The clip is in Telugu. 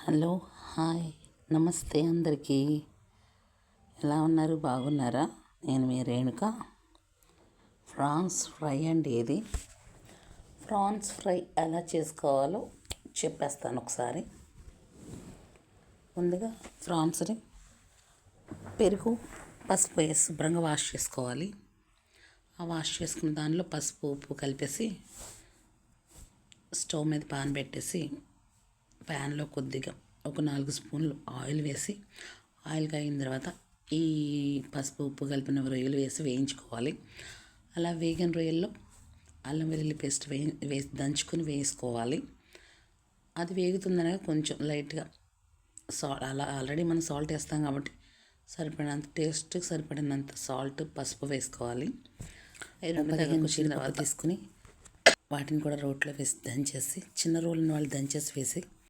హలో, హాయ్, నమస్తే అందరికీ. ఎలా ఉన్నారు? బాగున్నారా? నేను మీ రేణుక. ఫ్రాన్స్ ఫ్రై అండి ఇది. ఫ్రాన్స్ ఫ్రై ఎలా చేసుకోవాలో చెప్పేస్తాను ఒకసారి. ముందుగా ఫ్రాన్స్ని పెరుగు, పసుపు వేసి శుభ్రంగా వాష్ చేసుకోవాలి. ఆ వాష్ చేసుకున్న దానిలో పసుపు, ఉప్పు కలిపేసి స్టవ్ మీద పాన్ పెట్టేసి ప్యాన్లో కొద్దిగా ఒక 4 స్పూన్లు ఆయిల్ వేసి, ఆయిల్ కాగిన తర్వాత ఈ పసుపు, ఉప్పు కలిపిన రొయ్యలు వేసి వేయించుకోవాలి. అలా వేగిన రొయ్యల్లో అల్లం వెల్లుల్లి పేస్ట్ వేసి దంచుకొని వేసుకోవాలి. అది వేగుతుందనగా కొంచెం లైట్గా అలా ఆల్రెడీ మనం సాల్ట్ వేస్తాం కాబట్టి సరిపడినంత టేస్ట్కి సరిపడినంత సాల్ట్, పసుపు వేసుకోవాలి. 15 చిన్న తీసుకుని వాటిని కూడా రోట్లో వేసి దంచేసి, చిన్న రోలుని వాళ్ళు దంచేసి వేసి